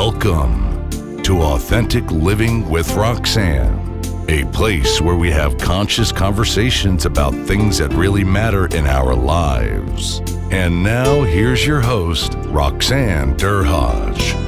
Welcome to Authentic Living with Roxanne, a place where we have conscious conversations about things that really matter in our lives. And now, here's your host, Roxanne Derhodge.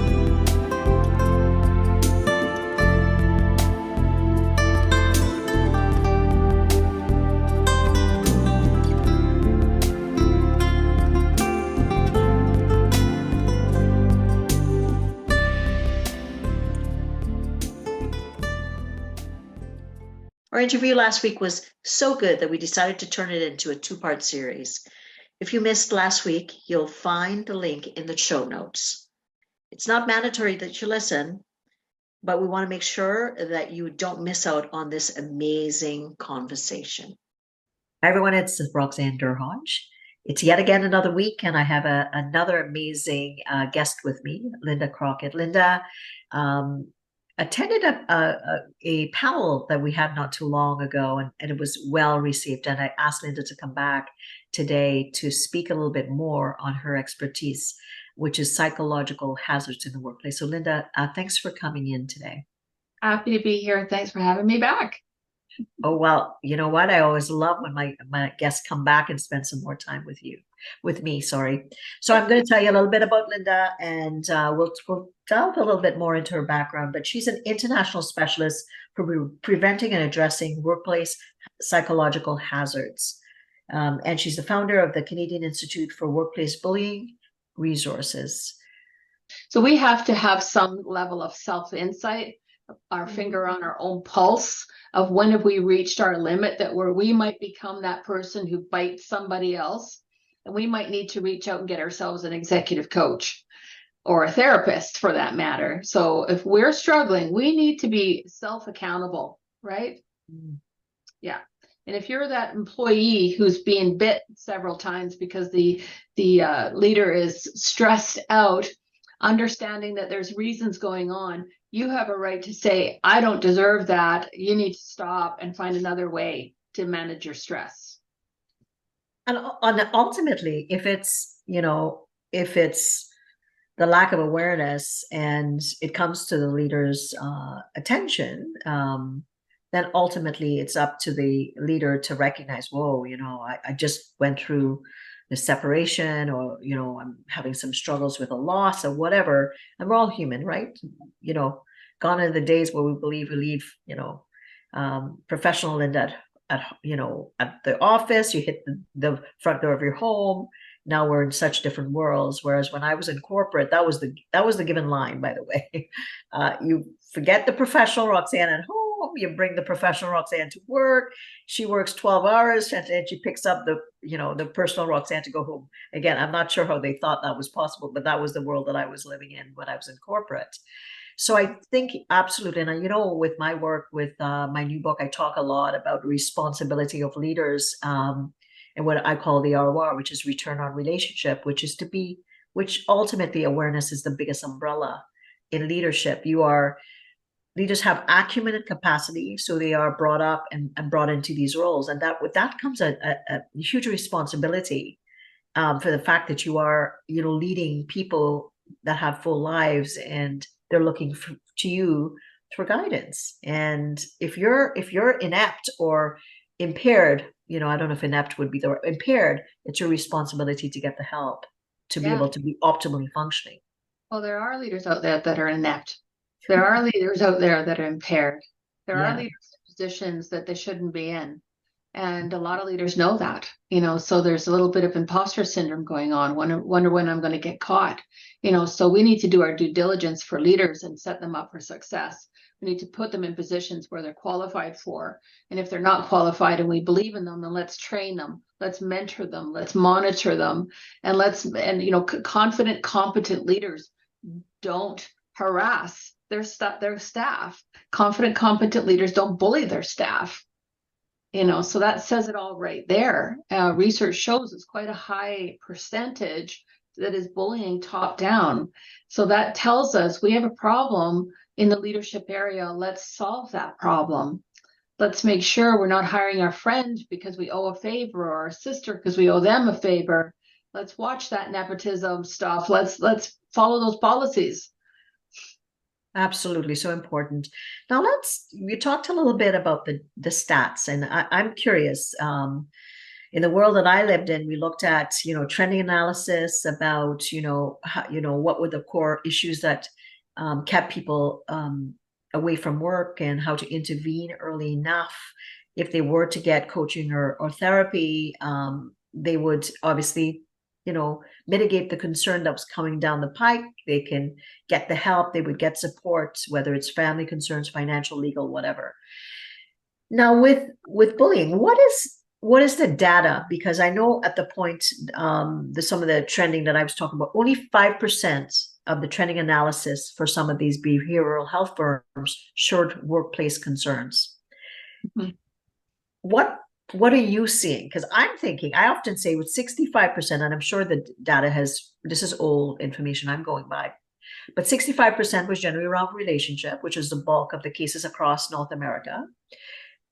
Our interview last week was so good that we decided to turn it into a two-part series. If you missed last week, you'll find the link in the show notes. It's not mandatory that you listen, but we want to make sure that you don't miss out on this amazing conversation. Hi, everyone. It's Roxanne Derhodge. It's yet again another week, and I have another amazing guest with me, Linda Crockett. Linda attended a panel that we had not too long ago, and it was well received. And I asked Linda to come back today to speak a little bit more on her expertise, which is psychological hazards in the workplace. So Linda, thanks for coming in today. Happy to be here. Thanks for having me back. Oh, well, you know what? I always love when my guests come back and spend some more time with me. So I'm going to tell you a little bit about Linda, and we'll delve a little bit more into her background. But she's an international specialist for preventing and addressing workplace psychological hazards. And she's the founder of the Canadian Institute for Workplace Bullying Resources. So we have to have some level of self-insight, our finger on our own pulse of when have we reached our limit, that where we might become that person who bites somebody else, and we might need to reach out and get ourselves an executive coach or a therapist for that matter. So if we're struggling, we need to be self-accountable, right? Yeah. And if you're that employee who's being bit several times because the leader is stressed out, understanding that there's reasons going on, you have a right to say, I don't deserve that. You need to stop and find another way to manage your stress. And ultimately, if it's the lack of awareness and it comes to the leader's attention, then ultimately it's up to the leader to recognize, whoa, I just went through the separation, or, I'm having some struggles with a loss or whatever. And we're all human, right? Gone are the days where we leave, professional and at the office, you hit the front door of your home. Now we're in such different worlds. Whereas when I was in corporate, that was the given line, by the way. You forget the professional Roxanne at home. You bring the professional Roxanne to work. She works 12 hours and she picks up the personal Roxanne to go home. Again, I'm not sure how they thought that was possible, but that was the world that I was living in when I was in corporate. So I think absolutely, and with my work, with my new book, I talk a lot about responsibility of leaders, and what I call the ROR, which is return on relationship, which ultimately awareness is the biggest umbrella in leadership. Leaders have acumen and capacity, so they are brought up and brought into these roles, and with that comes a huge responsibility for the fact that you are leading people that have full lives, and they're looking to you for guidance. And if you're inept or impaired, I don't know if inept would be the word, impaired, it's your responsibility to get the help to be able to be optimally functioning. Well, there are leaders out there that are inept. There are leaders out there that are impaired. There are leaders in positions that they shouldn't be in. And a lot of leaders know that, so there's a little bit of imposter syndrome going on. Wonder when I'm going to get caught, so we need to do our due diligence for leaders and set them up for success. We need to put them in positions where they're qualified for. And if they're not qualified and we believe in them, then let's train them. Let's mentor them. Let's monitor them. And confident, competent leaders don't harass their staff. Confident, competent leaders don't bully their staff. So that says it all right there. Research shows it's quite a high percentage that is bullying top down. So that tells us we have a problem in the leadership area. Let's solve that problem. Let's make sure we're not hiring our friend because we owe a favor, or our sister because we owe them a favor. Let's watch that nepotism stuff. Let's follow those policies. Absolutely, so important. Now we talked a little bit about the stats, and I'm curious. In the world that I lived in, we looked at, trending analysis about, how, what were the core issues that kept people away from work, and how to intervene early enough. If they were to get coaching or therapy, they would obviously, mitigate the concern that was coming down the pike. They can get the help, they would get support, whether it's family concerns, financial, legal, whatever. Now with bullying, what is the data? Because I know at the point, some of the trending that I was talking about, only 5% of the trending analysis for some of these behavioral health firms showed workplace concerns. Mm-hmm. What are you seeing? Because I'm thinking, I often say with 65%, and I'm sure the data this is old information I'm going by, but 65% was generally around relationship, which is the bulk of the cases across North America.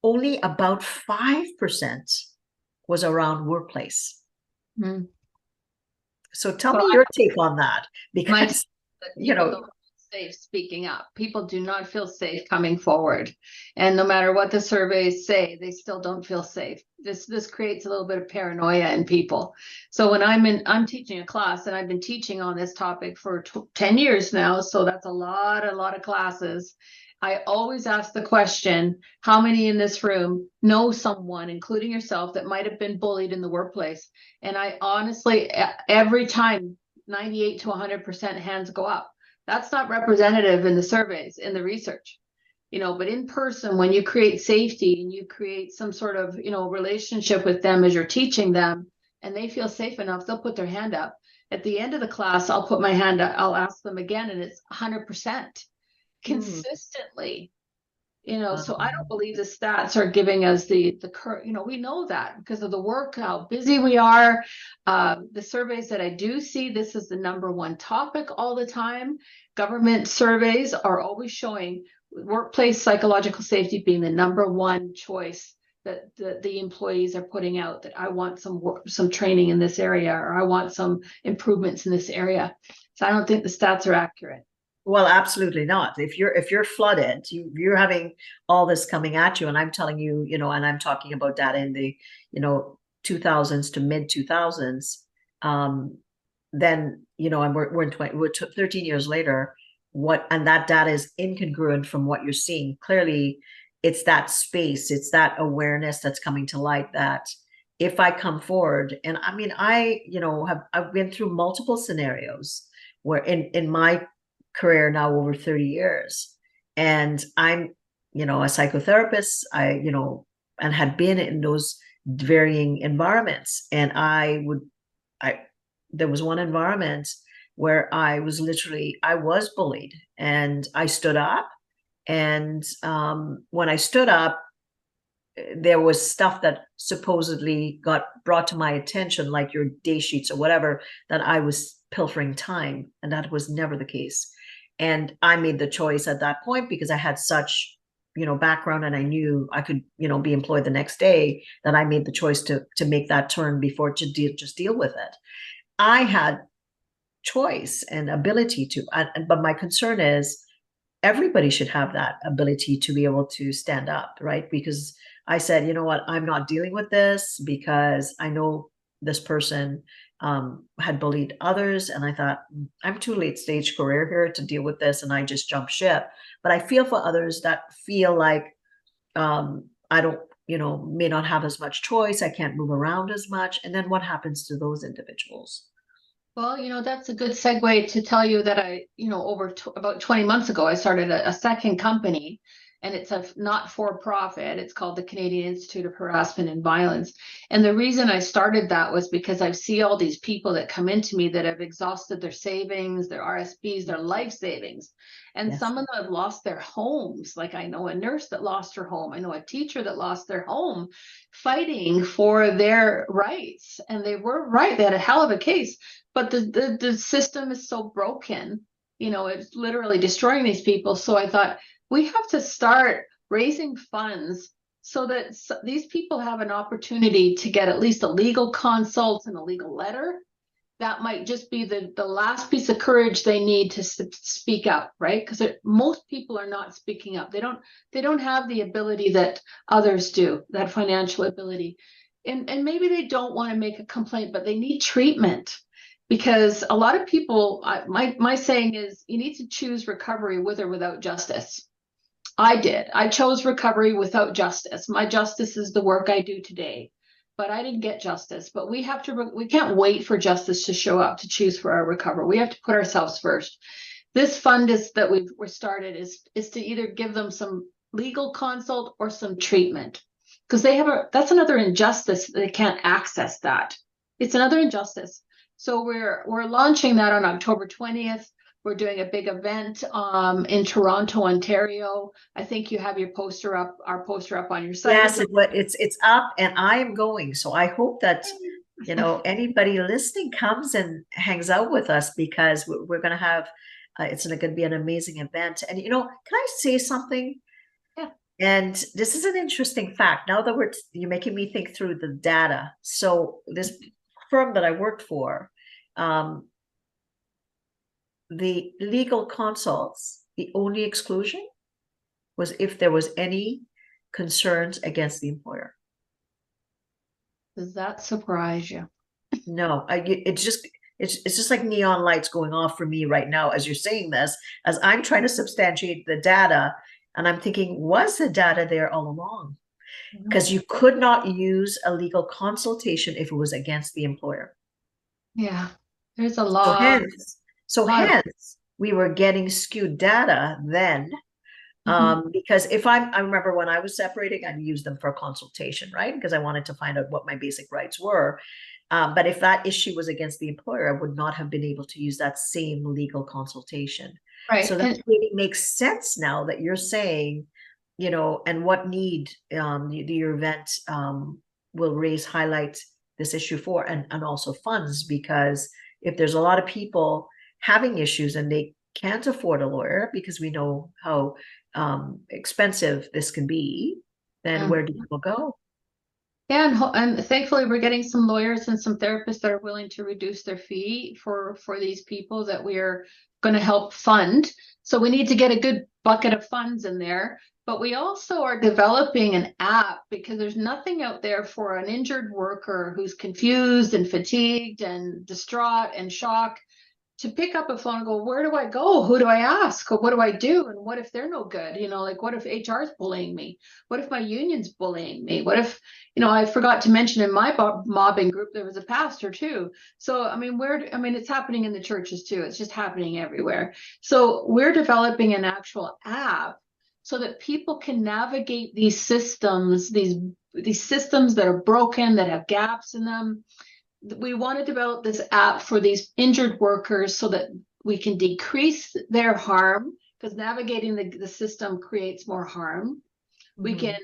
Only about 5% was around workplace. Mm. So tell me your take on that, because don't feel safe speaking up. People do not feel safe coming forward, and no matter what the surveys say, they still don't feel safe. This creates a little bit of paranoia in people. So when I'm teaching a class, and I've been teaching on this topic for 10 years now, so that's a lot of classes. I always ask the question, how many in this room know someone, including yourself, that might have been bullied in the workplace? And I honestly, every time, 98 to 100% hands go up. That's not representative in the surveys, in the research, but in person, when you create safety and you create some sort of, relationship with them as you're teaching them, and they feel safe enough, they'll put their hand up. At the end of the class, I'll put my hand up, I'll ask them again, and it's 100%. Consistently, so I don't believe the stats are giving us the current, we know that because of the work, how busy we are. The surveys that I do see, this is the number one topic all the time. Government surveys are always showing workplace psychological safety being the number one choice that the employees are putting out, that I want some training in this area, or I want some improvements in this area. So I don't think the stats are accurate. Well, absolutely not. If you're flooded, you're having all this coming at you, and I'm telling you, and I'm talking about data in the 2000s to mid 2000s. Then and we're 13 years later. And that data is incongruent from what you're seeing. Clearly, it's that space, it's that awareness that's coming to light. That if I come forward, and I mean, I've been through multiple scenarios where in my career now over 30 years, and I'm a psychotherapist, and had been in those varying environments, and there was one environment where I was bullied, and I stood up, and when I stood up, there was stuff that supposedly got brought to my attention, like your day sheets or whatever, that I was pilfering time, and that was never the case. And I made the choice at that point, because I had such, background, and I knew I could, be employed the next day, that I made the choice to make that turn before to just deal with it. I had choice and ability to, but my concern is everybody should have that ability to be able to stand up, right? Because I said, you know what, I'm not dealing with this, because I know this person had bullied others, and I thought, I'm too late stage career here to deal with this, and I just jumped ship. But I feel for others that feel like I don't, may not have as much choice, I can't move around as much, and then what happens to those individuals? Well, that's a good segue to tell you that I, about 20 months ago, I started a second company, and it's a not-for-profit. It's called the Canadian Institute of Harassment and Violence. And the reason I started that was because I see all these people that come into me that have exhausted their savings, their RSPs, their life savings. And yes, some of them have lost their homes. Like, I know a nurse that lost her home. I know a teacher that lost their home fighting for their rights. And they were right. They had a hell of a case. But the system is so broken, it's literally destroying these people. So I thought, we have to start raising funds so that these people have an opportunity to get at least a legal consult and a legal letter. that might just be the last piece of courage they need to speak up, right? Because most people are not speaking up. They don't have the ability that others do, that financial ability. And maybe they don't want to make a complaint, but they need treatment. Because a lot of people, my saying is, you need to choose recovery with or without justice. I did. I chose recovery without justice. My justice is the work I do today, but I didn't get justice. But we can't wait for justice to show up to choose for our recovery. We have to put ourselves first. This fund that we're started is to either give them some legal consult or some treatment, because that's another injustice. They can't access that. It's another injustice. So we're launching that on October 20th. We're doing a big event in Toronto, Ontario. I think you have our poster up on your site. Yes, it's up, and I am going. So I hope that anybody listening comes and hangs out with us, because we're going to have it's going to be an amazing event. And can I say something? Yeah. And this is an interesting fact. Now that you're making me think through the data. So this firm that I worked for, the legal consults, the only exclusion was if there was any concerns against the employer. Does that surprise you? No, it's just like neon lights going off for me right now as you're saying this, as I'm trying to substantiate the data, and I'm thinking, was the data there all along? Because you could not use a legal consultation if it was against the employer. Yeah, there's a lot. So hence, we were getting skewed data then, because I remember when I was separating, I'd use them for a consultation, right? Because I wanted to find out what my basic rights were. But if that issue was against the employer, I would not have been able to use that same legal consultation. Right. So that really makes sense now that you're saying, and what need your event will highlight this issue for, and also funds, because if there's a lot of people having issues and they can't afford a lawyer, because we know how expensive this can be, then where do people go? Yeah, and thankfully we're getting some lawyers and some therapists that are willing to reduce their fee for these people that we're going to help fund. So we need to get a good bucket of funds in there. But we also are developing an app, because there's nothing out there for an injured worker who's confused and fatigued and distraught and shocked to pick up a phone and go, where do I go? Who do I ask? Or what do I do? And what if they're no good? Like, what if HR is bullying me? What if my union's bullying me? What if, I forgot to mention in my mobbing group, there was a pastor too. So, it's happening in the churches too. It's just happening everywhere. So we're developing an actual app so that people can navigate these systems, these systems that are broken, that have gaps in them. We want to develop this app for these injured workers so that we can decrease their harm, because navigating the system creates more harm. We can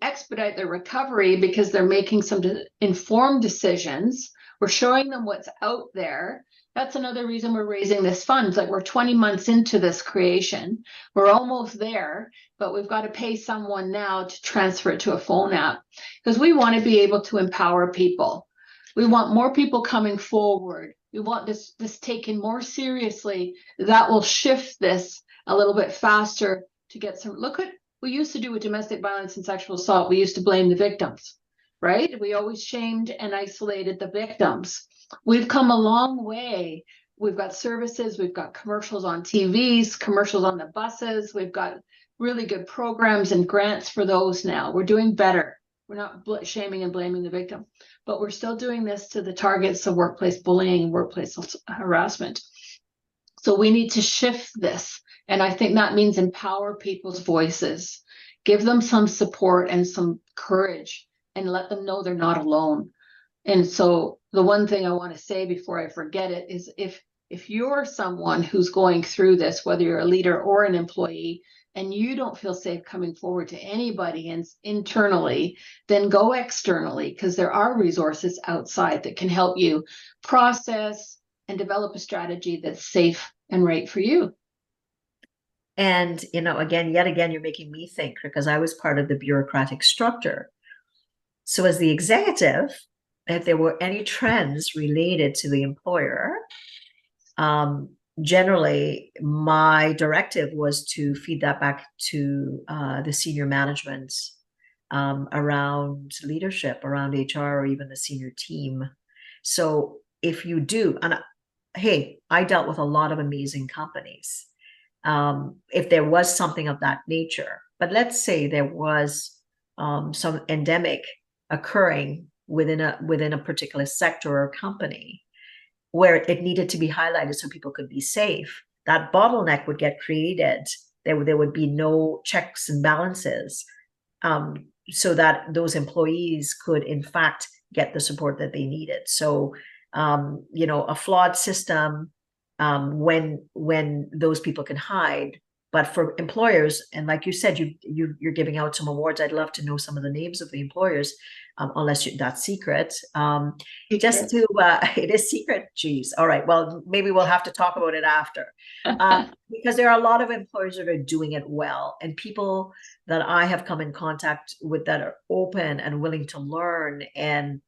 expedite their recovery because they're making some informed decisions. We're showing them what's out there. That's another reason we're raising this fund. Like, we're 20 months into this creation. We're almost there, but we've got to pay someone now to transfer it to a phone app, because we want to be able to empower people. We want more people coming forward. We want this taken more seriously. That will shift this a little bit faster to get some. Look at what we used to do with domestic violence and sexual assault. We used to blame the victims, right? We always shamed and isolated the victims. We've come a long way. We've got services. We've got commercials on TVs, commercials on the buses. We've got really good programs and grants for those now. We're doing better. We're not shaming and blaming the victim, but we're still doing this to the targets of workplace bullying and workplace harassment. So we need to shift this. And I think that means empower people's voices, give them some support and some courage, and let them know they're not alone. And so the one thing I want to say before I forget it is, if you're someone who's going through this, whether you're a leader or an employee, and you don't feel safe coming forward to anybody internally, then go externally, because there are resources outside that can help you process and develop a strategy that's safe and right for you. And, yet again, you're making me think, because I was part of the bureaucratic structure. So as the executive, if there were any trends related to the employer, generally my directive was to feed that back to the senior management around leadership, around HR, or even the senior team. So if you do, and hey, I dealt with a lot of amazing companies. If there was something of that nature, but let's say there was some endemic occurring within a particular sector or company where it needed to be highlighted so people could be safe, that bottleneck would get created. There would be no checks and balances, so that those employees could in fact get the support that they needed. So a flawed system, when those people can hide. But for employers, and like you said, you're giving out some awards. I'd love to know some of the names of the employers, unless that's secret. Just to it is secret. Geez. All right. Well, maybe we'll have to talk about it after, because there are a lot of employers that are doing it well, and people that I have come in contact with that are open and willing to learn. And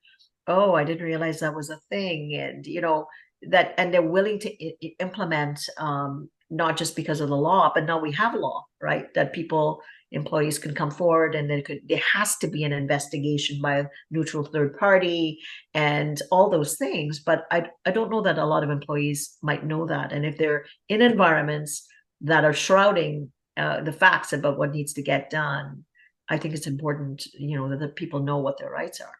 oh, I didn't realize that was a thing, and and they're willing to implement, not just because of the law, but now we have law, right? That employees can come forward, and there has to be an investigation by a neutral third party and all those things. But I don't know that a lot of employees might know that. And if they're in environments that are shrouding the facts about what needs to get done, I think it's important, that the people know what their rights are.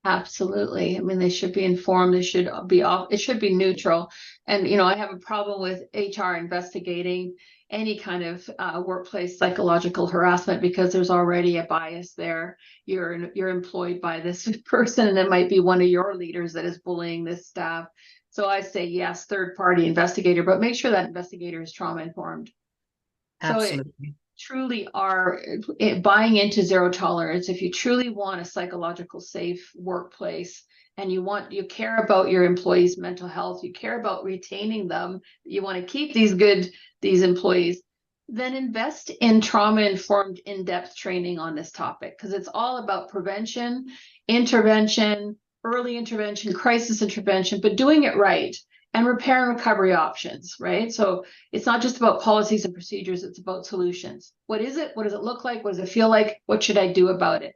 Absolutely. I mean, they should be informed. They should be off. It should be neutral. And, I have a problem with HR investigating any kind of workplace psychological harassment, because there's already a bias there. You're employed by this person, and it might be one of your leaders that is bullying this staff. So I say, yes, third party investigator, but make sure that investigator is trauma informed. Absolutely. Truly are buying into zero tolerance. If you truly want a psychological safe workplace, and you care about your employees' mental health, you care about retaining them, you want to keep these employees, then invest in trauma-informed in-depth training on this topic, because it's all about prevention, intervention, early intervention, crisis intervention, but doing it right. And repair and recovery options, right? So it's not just about policies and procedures, it's about solutions. What is it? What does it look like? What does it feel like? What should I do about it?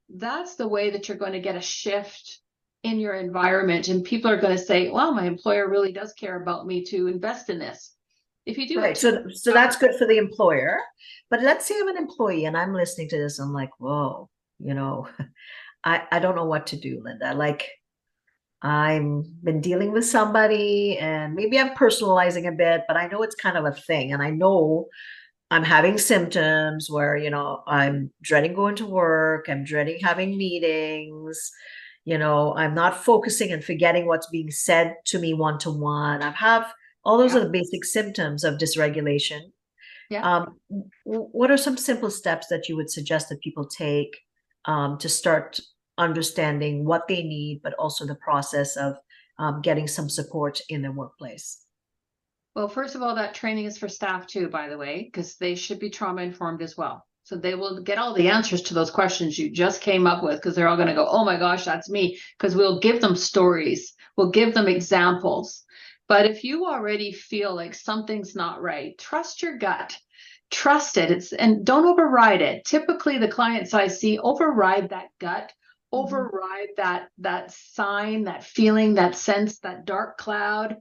That's the way that you're going to get a shift in your environment. And people are going to say, well, my employer really does care about me to invest in this. If you do right. So that's good for the employer. But let's say I'm an employee and I'm listening to this. I'm like, whoa, I don't know what to do, Linda. Like, I've been dealing with somebody, and maybe I'm personalizing a bit, but I know it's kind of a thing. And I know I'm having symptoms where, I'm dreading going to work. I'm dreading having meetings. I'm not focusing and forgetting what's being said to me one-to-one. I have all those are the basic symptoms of dysregulation. Yeah. What are some simple steps that you would suggest that people take to start understanding what they need, but also the process of getting some support in their workplace? Well, first of all, that training is for staff too, by the way, because they should be trauma informed as well. So they will get all the answers to those questions you just came up with, because they're all going to go, oh my gosh, that's me. Because we'll give them stories, we'll give them examples. But if you already feel like something's not right, trust your gut. Trust it. And don't override it. Typically, the clients I see override that gut, override that sign, that feeling, that sense, that dark cloud.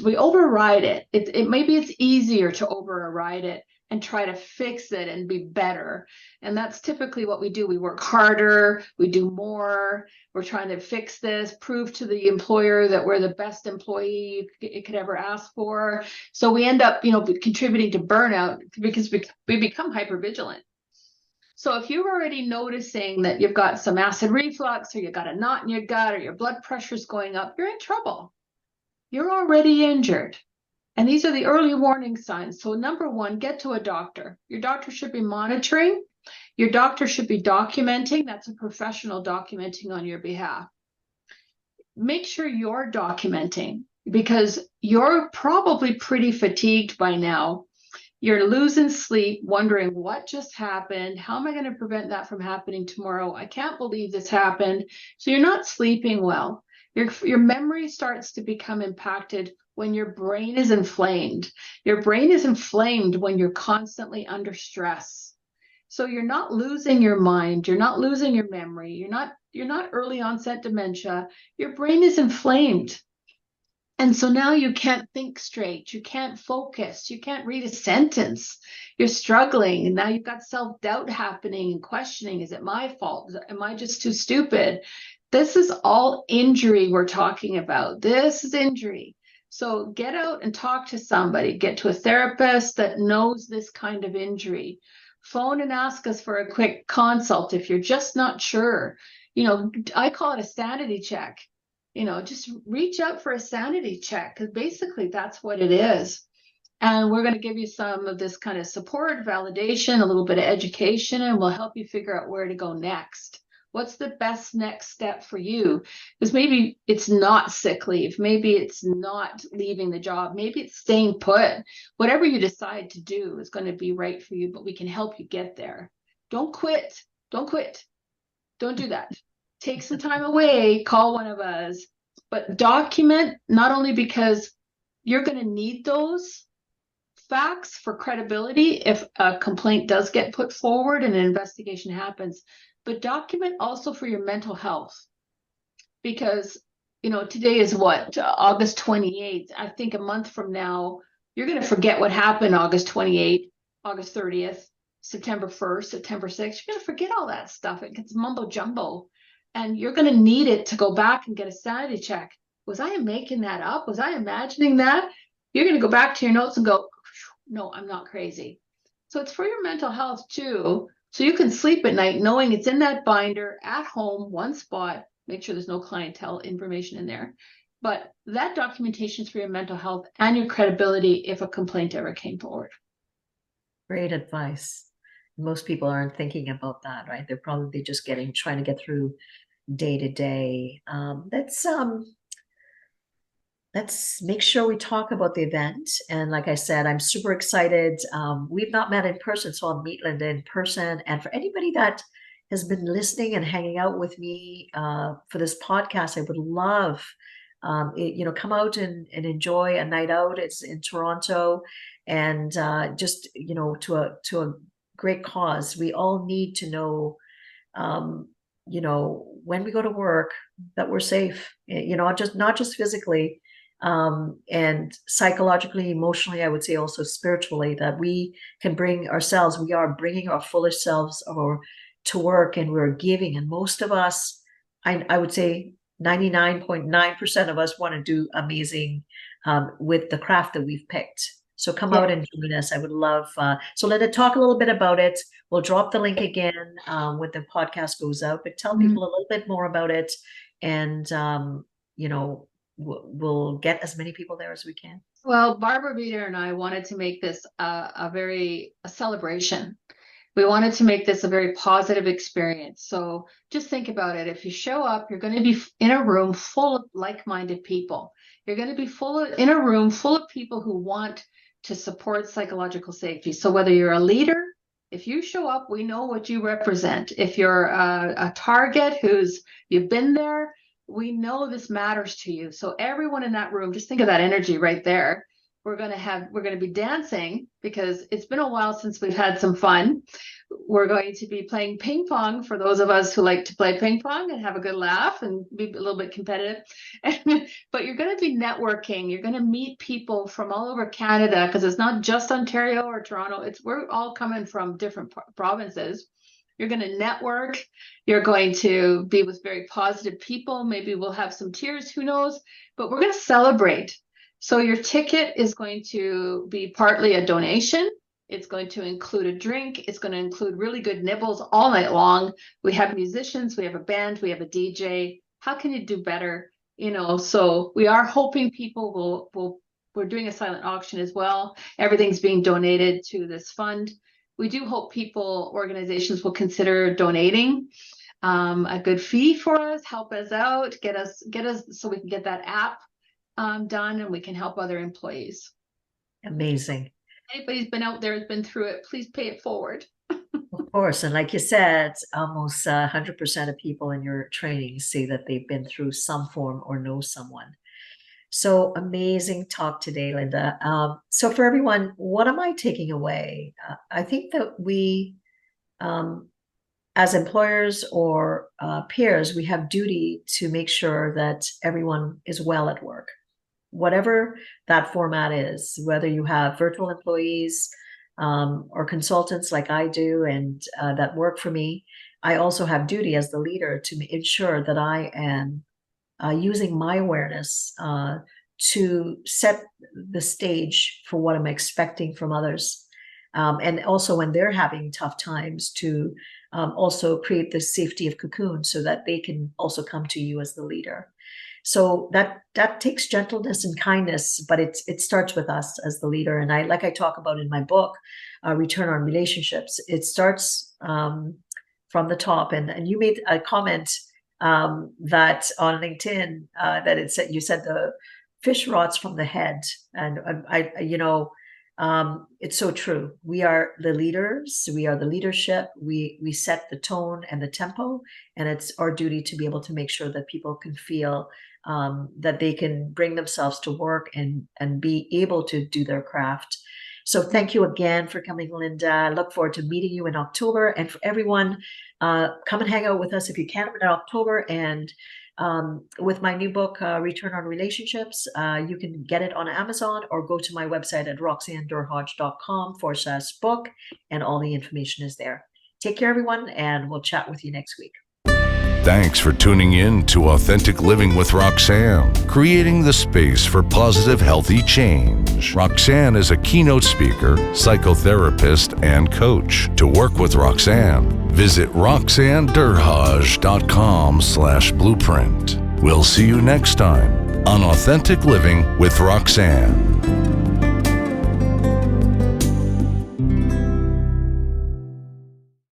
We override it. It maybe it's easier to override it and try to fix it and be better. And that's typically what we do. We work harder, we do more, we're trying to fix this, prove to the employer that we're the best employee it could ever ask for. So we end up, contributing to burnout, because we become hypervigilant. So if you're already noticing that you've got some acid reflux, or you've got a knot in your gut, or your blood pressure's going up, you're in trouble. You're already injured. And these are the early warning signs. So number one, get to a doctor. Your doctor should be monitoring. Your doctor should be documenting. That's a professional documenting on your behalf. Make sure you're documenting, because you're probably pretty fatigued by now. You're losing sleep, wondering what just happened. How am I going to prevent that from happening tomorrow? I can't believe this happened. So you're not sleeping well. Your memory starts to become impacted when your brain is inflamed. Your brain is inflamed when you're constantly under stress. So you're not losing your mind. You're not losing your memory. You're not early onset dementia. Your brain is inflamed. And so now you can't think straight. You can't focus. You can't read a sentence. You're struggling. And now you've got self-doubt happening and questioning. Is it my fault? Am I just too stupid? This is all injury we're talking about. This is injury. So get out and talk to somebody. Get to a therapist that knows this kind of injury. Phone and ask us for a quick consult if you're just not sure. I call it a sanity check. Just reach out for a sanity check, because basically that's what it is. And we're going to give you some of this kind of support, validation, a little bit of education, and we'll help you figure out where to go next. What's the best next step for you? Because maybe it's not sick leave. Maybe it's not leaving the job. Maybe it's staying put. Whatever you decide to do is going to be right for you, but we can help you get there. Don't quit. Don't quit. Don't do that. Take some time away, call one of us, but document, not only because you're going to need those facts for credibility if a complaint does get put forward and an investigation happens, but document also for your mental health. Because, today is what, August 28th. I think a month from now, you're going to forget what happened August 28th, August 30th, September 1st, September 6th. You're going to forget all that stuff. It gets mumbo jumbo. And you're going to need it to go back and get a sanity check. Was I making that up? Was I imagining that? You're going to go back to your notes and go, no, I'm not crazy. So it's for your mental health too. So you can sleep at night knowing it's in that binder at home, one spot. Make sure there's no clientele information in there. But that documentation is for your mental health and your credibility if a complaint ever came forward. Great advice. Most people aren't thinking about that, right? They're probably just trying to get through day to day. Let's make sure we talk about the event. And like I said, I'm super excited. We've not met in person, so I'll meet Linda in person. And for anybody that has been listening and hanging out with me for this podcast, I would love, come out and enjoy a night out. It's in Toronto, and just to a great cause. We all need to know, when we go to work, that we're safe. Not just physically, and psychologically, emotionally. I would say also spiritually, that we can bring ourselves. We are bringing our fullest selves to work, and we're giving. And most of us, I would say 99.9% of us want to do amazing with the craft that we've picked. So come out and join us. I would love. So Linda, talk a little bit about it. We'll drop the link again when the podcast goes out, but tell people a little bit more about it. And, we'll get as many people there as we can. Well, Barbara Vita and I wanted to make this a celebration. We wanted to make this a very positive experience. So just think about it. If you show up, you're going to be in a room full of like-minded people. You're going to be in a room full of people who want to support psychological safety. So whether you're a leader, if you show up, we know what you represent. If you're a target you've been there, we know this matters to you. So everyone in that room, just think of that energy right there. We're going to be dancing because it's been a while since we've had some fun. We're going to be playing ping pong for those of us who like to play ping pong and have a good laugh and be a little bit competitive. But you're going to be networking. You're going to meet people from all over Canada, because it's not just Ontario or Toronto. We're all coming from different provinces. You're going to network. You're going to be with very positive people. Maybe we'll have some tears, who knows? But we're going to celebrate. So your ticket is going to be partly a donation. It's going to include a drink. It's going to include really good nibbles all night long. We have musicians, we have a band, we have a DJ. How can you do better? So we are hoping people we're doing a silent auction as well. Everything's being donated to this fund. We do hope organizations will consider donating a good fee for us, help us out, get us so we can get that app done, and we can help other employees. Amazing. anybody's been out there, has been through it, please pay it forward. Of course. And like you said, almost 100% of people in your training say that they've been through some form or know someone. So amazing talk today, Linda. So for everyone, what am I taking away? I think that we, as employers or peers, we have duty to make sure that everyone is well at work, whatever that format is, whether you have virtual employees or consultants like I do and that work for me. I also have duty as the leader to ensure that I am using my awareness to set the stage for what I'm expecting from others. And also when they're having tough times to also create the safety of cocoon so that they can also come to you as the leader. So that takes gentleness and kindness, but it starts with us as the leader. And like I talk about in my book, Return on Relationships, it starts from the top. And you made a comment that on LinkedIn that you said the fish rots from the head, and it's so true. We are the leaders. We are the leadership. We set the tone and the tempo, and it's our duty to be able to make sure that people can feel that they can bring themselves to work and be able to do their craft. So thank you again for coming, Linda. I look forward to meeting you in October. And for everyone, come and hang out with us if you can in October. And with my new book, Return on Relationships, you can get it on Amazon or go to my website at roxannedurhodge.com/book, and all the information is there. Take care, everyone, and we'll chat with you next week. Thanks for tuning in to Authentic Living with Roxanne, creating the space for positive, healthy change. Roxanne is a keynote speaker, psychotherapist, and coach. To work with Roxanne, visit roxannedurhodge.com/blueprint. We'll see you next time on Authentic Living with Roxanne.